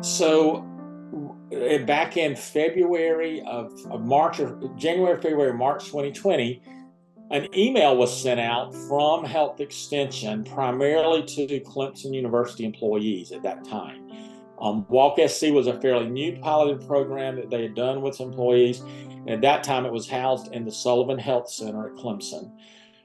So back in February of March or January, February, March 2020, an email was sent out from Health Extension primarily to Clemson University employees at that time. WalkSC was a fairly new piloted program that they had done with employees. And at that time, it was housed in the Sullivan Health Center at Clemson.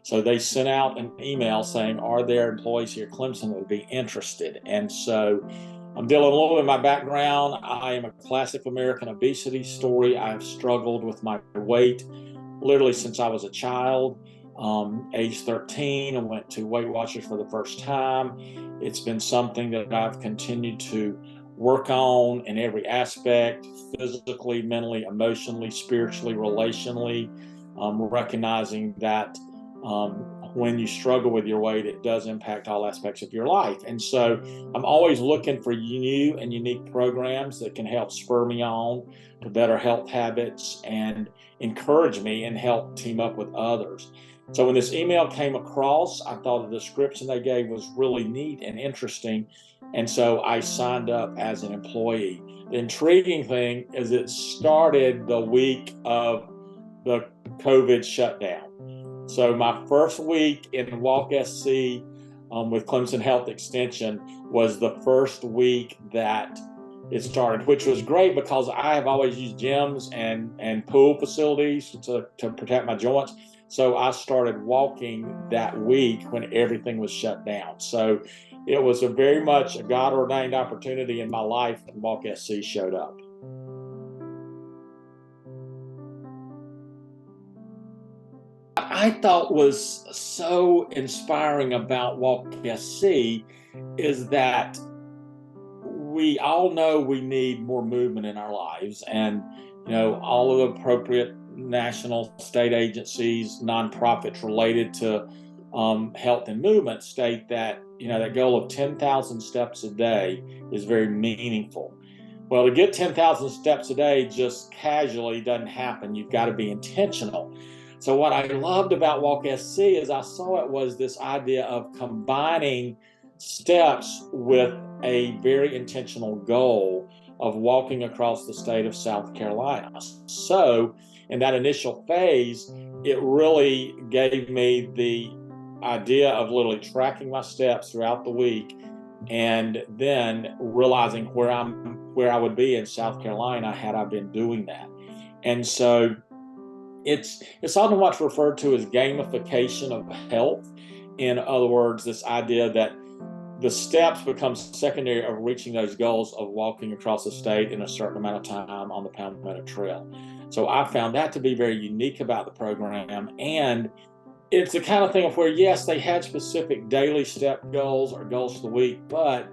So they sent out an email saying, are there employees here at Clemson that would be interested? And so I'm dealing a little bit with my background. I am a classic American obesity story. I have struggled with my weight literally since I was a child. Age 13, I went to Weight Watchers for the first time. It's been something that I've continued to work on in every aspect, physically, mentally, emotionally, spiritually, relationally, recognizing that when you struggle with your weight, it does impact all aspects of your life. And so I'm always looking for new and unique programs that can help spur me on to better health habits and encourage me and help team up with others. So when this email came across, I thought the description they gave was really neat and interesting. And so I signed up as an employee. The intriguing thing is it started the week of the COVID shutdown. So my first week in WalkSC with Clemson Health Extension was the first week that it started, which was great because I have always used gyms and pool facilities to protect my joints. So I started walking that week when everything was shut down. So it was a very much a God-ordained opportunity in my life when WalkSC showed up. I thought was so inspiring about WalkSC is that we all know we need more movement in our lives, and all of the appropriate national, state agencies, nonprofits related to health and movement state that that goal of 10,000 steps a day is very meaningful. Well, to get 10,000 steps a day just casually doesn't happen. You've got to be intentional. So what I loved about WalkSC is I saw it was this idea of combining steps with a very intentional goal of walking across the state of South Carolina. So in that initial phase, it really gave me the idea of literally tracking my steps throughout the week and then realizing where I would be in South Carolina had I been doing that. And so it's often what's referred to as gamification of health. In other words, this idea that the steps become secondary of reaching those goals of walking across the state in a certain amount of time on the Palmetto Trail. So I found that to be very unique about the program. And it's the kind of thing of where, yes, they had specific daily step goals or goals for the week, but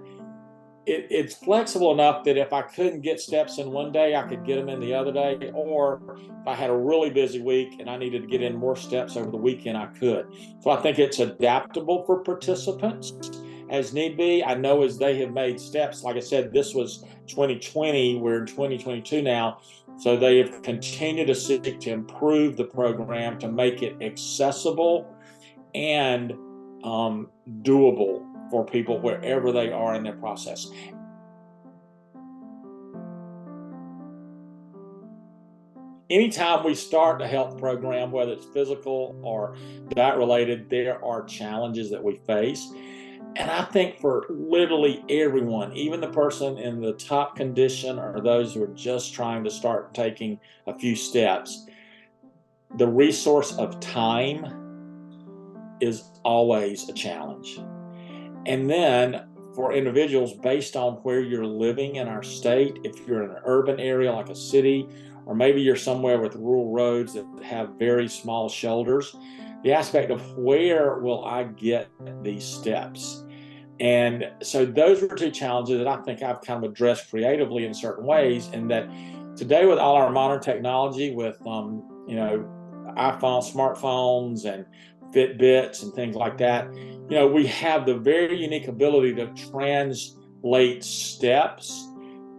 it's flexible enough that if I couldn't get steps in one day, I could get them in the other day. Or if I had a really busy week and I needed to get in more steps over the weekend, I could. So I think it's adaptable for participants as need be. I know as they have made steps, like I said, this was 2020, we're in 2022 now. So they have continued to seek to improve the program to make it accessible and doable for people wherever they are in their process. Anytime we start a health program, whether it's physical or diet related, there are challenges that we face. And I think for literally everyone, even the person in the top condition or those who are just trying to start taking a few steps, the resource of time is always a challenge. And then for individuals, based on where you're living in our state, if you're in an urban area like a city, or maybe you're somewhere with rural roads that have very small shoulders, the aspect of where will I get these steps? And so those were two challenges that I think I've kind of addressed creatively in certain ways. And that today, with all our modern technology, with iPhones, smartphones, and Fitbits and things like that, we have the very unique ability to translate steps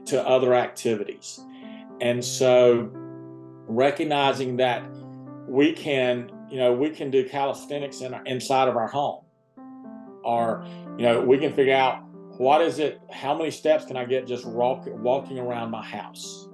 to other activities. And so recognizing that we can do calisthenics inside of our home, or we can figure out what is it? How many steps can I get just walking around my house?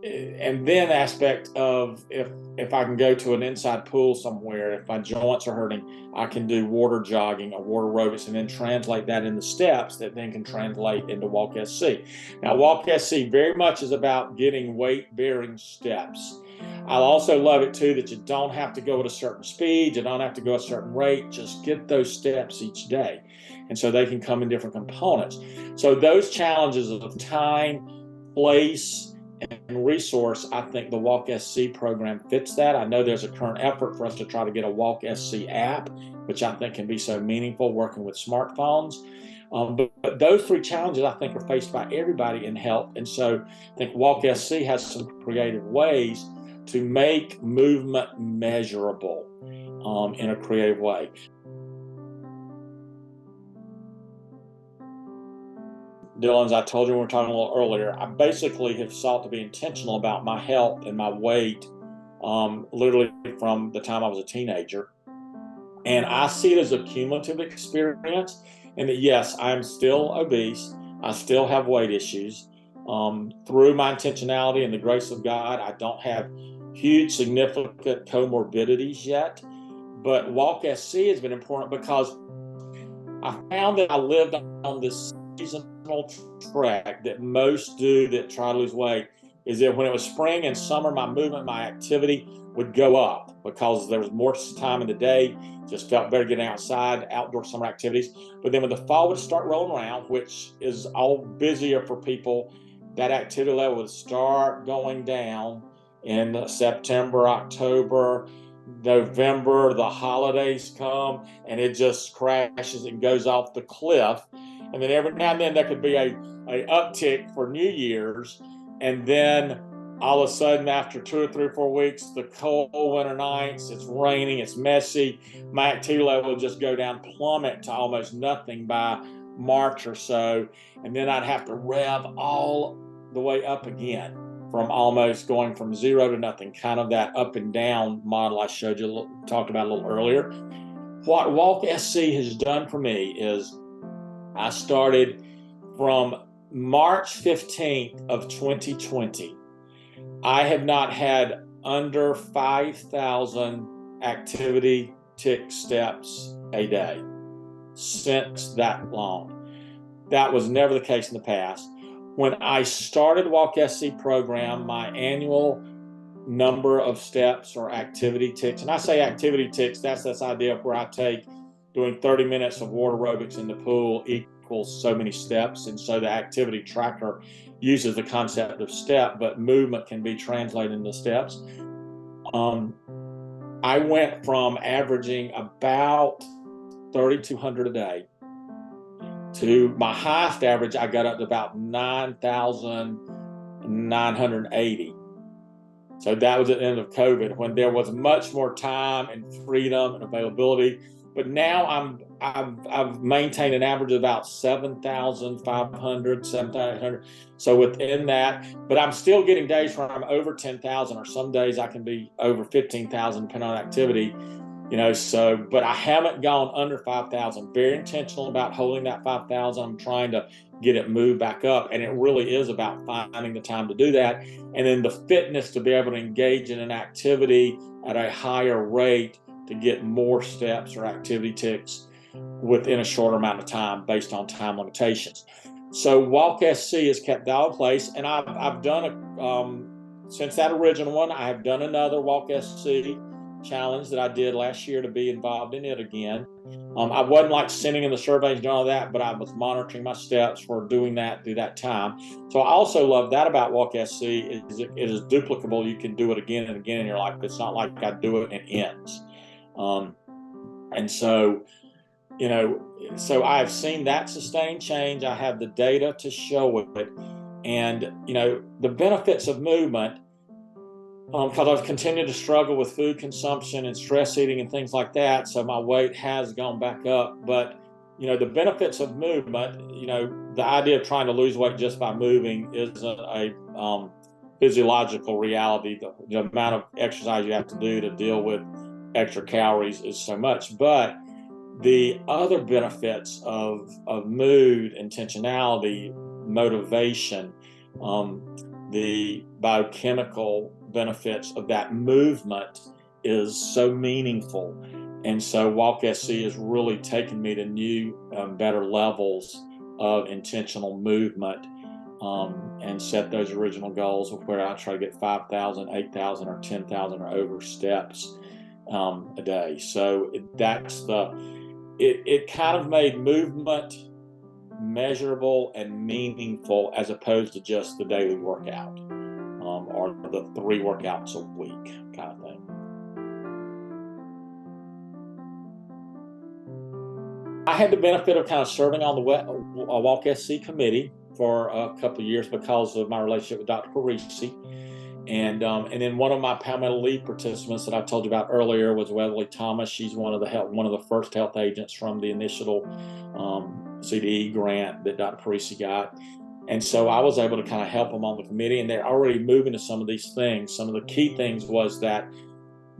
And then aspect of if I can go to an inside pool somewhere, if my joints are hurting, I can do water jogging or water aerobics and then translate that into steps that then can translate into WalkSC. Now, WalkSC very much is about getting weight-bearing steps. I also love it too that you don't have to go at a certain speed, you don't have to go at a certain rate, just get those steps each day. And so they can come in different components. So those challenges of time, place, and resource, I think the WalkSC program fits that. I know there's a current effort for us to try to get a WalkSC app, which I think can be so meaningful working with smartphones. But those three challenges I think are faced by everybody in health. And so I think WalkSC has some creative ways to make movement measurable in a creative way. Dylan, as I told you when we were talking a little earlier, I basically have sought to be intentional about my health and my weight literally from the time I was a teenager. And I see it as a cumulative experience, and that yes, I'm still obese. I still have weight issues. Through my intentionality and the grace of God, I don't have huge, significant comorbidities yet. But WalkSC has been important because I found that I lived on this seasonal track that most do that try to lose weight, is that when it was spring and summer, my movement, my activity would go up because there was more time in the day, just felt better getting outside, outdoor summer activities. But then when the fall would start rolling around, which is all busier for people, that activity level would start going down in September, October, November. The holidays come and it just crashes and goes off the cliff. And then every now and then there could be a uptick for New Year's, and then all of a sudden after 2 or 3 or 4 weeks, the cold winter nights, it's raining, it's messy, my activity level would just go down, plummet to almost nothing by March or so, and then I'd have to rev all the way up again, from almost going from 0 to nothing, kind of that up and down model I showed you, talked about a little earlier. What WalkSC has done for me is I started from March 15th of 2020. I have not had under 5,000 activity tick steps a day since that long. That was never the case in the past. When I started WalkSC program, my annual number of steps or activity ticks, and I say activity ticks, that's this idea of where I take doing 30 minutes of water aerobics in the pool equals so many steps. And so the activity tracker uses the concept of step, but movement can be translated into steps. I went from averaging about 3,200 a day to my highest average, I got up to about 9,980. So that was at the end of COVID, when there was much more time and freedom and availability. But now I've maintained an average of about 7,500, 7,800. So within that, but I'm still getting days where I'm over 10,000, or some days I can be over 15,000 depending on activity. So, but I haven't gone under 5,000. Very intentional about holding that 5,000. I'm trying to get it moved back up. And it really is about finding the time to do that. And then the fitness to be able to engage in an activity at a higher rate to get more steps or activity ticks within a shorter amount of time based on time limitations. So WalkSC has kept that in place. And I've done it since that original one. I have done another WalkSC challenge that I did last year to be involved in it again. I wasn't like sending in the surveys and all that, but I was monitoring my steps for doing that through that time. So I also love that about WalkSC is it is duplicable. You can do it again and again in your life. It's not like I do it and it ends. And so, so I've seen that sustained change. I have the data to show it. And, the benefits of movement, because I've continued to struggle with food consumption and stress eating and things like that. So my weight has gone back up. But, the benefits of movement, the idea of trying to lose weight just by moving isn't a physiological reality. The amount of exercise you have to do to deal with extra calories is so much. But The other benefits of mood, intentionality, motivation, the biochemical benefits of that movement is so meaningful. And so WalkSC has really taken me to new, better levels of intentional movement, and set those original goals of where I try to get 5,000, 8,000, or 10,000 or over steps a day. So it kind of made movement measurable and meaningful, as opposed to just the daily workout, or the 3 workouts a week kind of thing. I had the benefit of kind of serving on the WalkSC committee for a couple of years because of my relationship with Dr. Parisi. And then one of my Palmetto Lead participants that I told you about earlier was Weatherly Thomas. She's one of the first health agents from the initial CDE grant that Dr. Parisi got. And so I was able to kind of help them on the committee, and they're already moving to some of these things. Some of the key things was that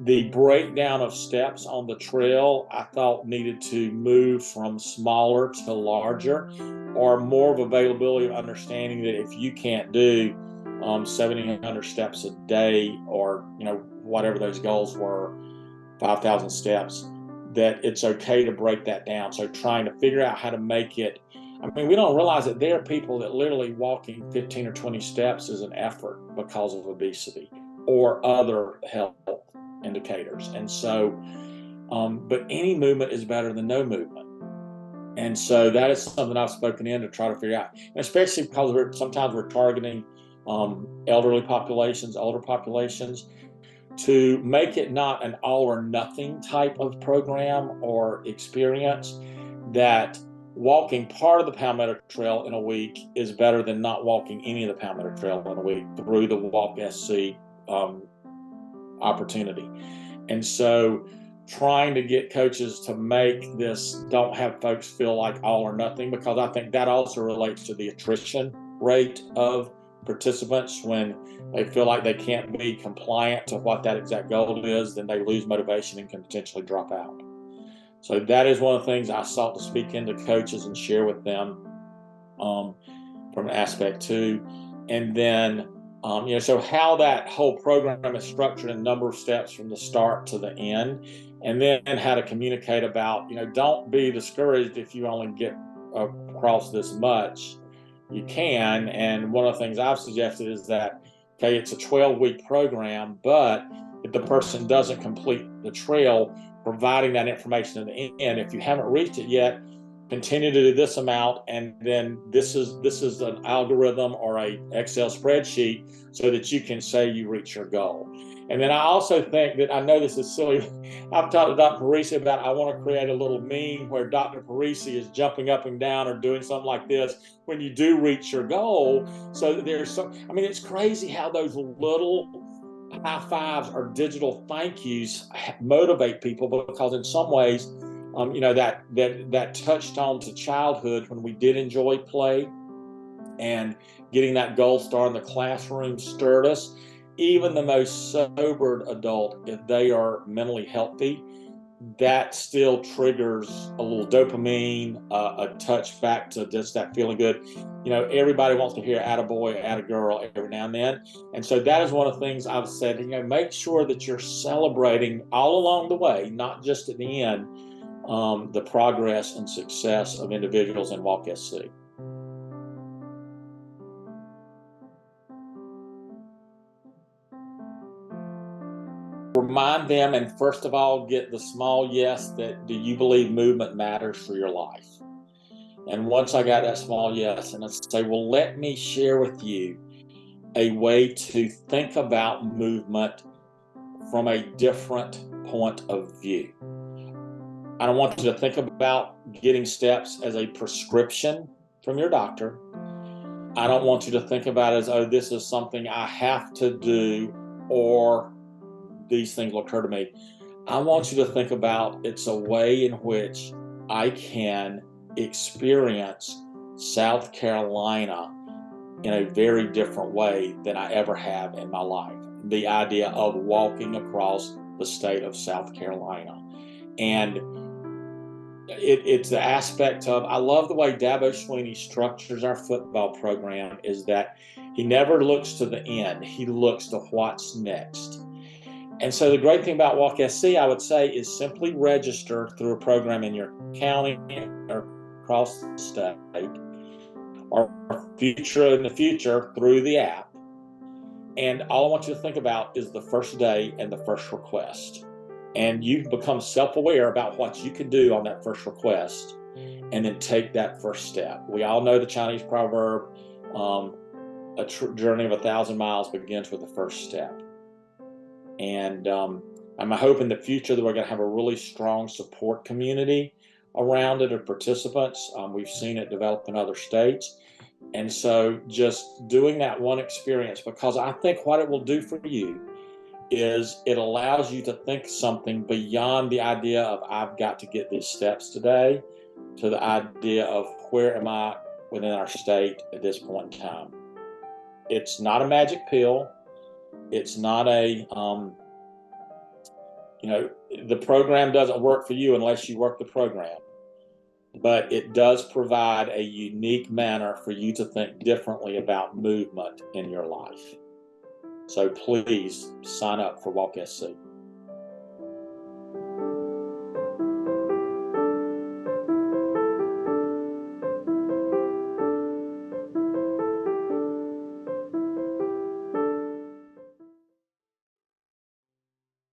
the breakdown of steps on the trail, I thought, needed to move from smaller to larger, or more of availability of understanding that if you can't do 1,700 steps a day, or whatever those goals were, 5,000 steps, that it's okay to break that down. So trying to figure out how to make it. I mean, we don't realize that there are people that literally walking 15 or 20 steps is an effort because of obesity or other health indicators. And so, but any movement is better than no movement. And so that is something I've spoken in to try to figure out, and especially because sometimes we're targeting older populations, to make it not an all or nothing type of program or experience, that walking part of the Palmetto Trail in a week is better than not walking any of the Palmetto Trail in a week through the WalkSC opportunity. And so trying to get coaches to make this, don't have folks feel like all or nothing, because I think that also relates to the attrition rate of participants. When they feel like they can't be compliant to what that exact goal is, then they lose motivation and can potentially drop out. So that is one of the things I sought to speak into coaches and share with them from an aspect too. And then so how that whole program is structured in number of steps from the start to the end, and then how to communicate about, don't be discouraged if you only get across this much. You can. And one of the things I've suggested is that, okay, it's a 12-week program, but if the person doesn't complete the trail, providing that information in the end, if you haven't reached it yet, continue to do this amount, and then this is an algorithm or a Excel spreadsheet so that you can say you reach your goal. And then I also think that, I know this is silly, I've talked to Dr. Parisi about, I want to create a little meme where Dr. Parisi is jumping up and down or doing something like this when you do reach your goal. So there's it's crazy how those little high fives or digital thank yous motivate people, because in some ways, that touched on to childhood when we did enjoy play, and getting that gold star in the classroom stirred us. Even the most sobered adult, if they are mentally healthy, that still triggers a little dopamine, a touch back to just that feeling good. Everybody wants to hear attaboy, attagirl every now and then. And so that is one of the things I've said, make sure that you're celebrating all along the way, not just at the end, the progress and success of individuals in WalkSC. Remind them, and first of all, get the small yes, that do you believe movement matters for your life? And once I got that small yes, and I say, well, let me share with you a way to think about movement from a different point of view. I don't want you to think about getting steps as a prescription from your doctor. I don't want you to think about it as, oh, this is something I have to do, or these things will occur to me. I want you to think about it's a way in which I can experience South Carolina in a very different way than I ever have in my life. The idea of walking across the state of South Carolina. And it's the aspect of, I love the way Dabo Sweeney structures our football program, is that he never looks to the end. He looks to what's next. And so the great thing about WalkSC, I would say, is simply register through a program in your county or across the state, or in the future through the app. And all I want you to think about is the first day and the first request. And you become self-aware about what you can do on that first request, and then take that first step. We all know the Chinese proverb, a journey of 1,000 miles begins with the first step. And I'm hoping in the future that we're going to have a really strong support community around it of participants. We've seen it develop in other states. And so just doing that one experience, because I think what it will do for you is it allows you to think something beyond the idea of, I've got to get these steps today, to the idea of, where am I within our state at this point in time? It's not a magic pill. It's not a, the program doesn't work for you unless you work the program. But it does provide a unique manner for you to think differently about movement in your life. So please sign up for WalkSC.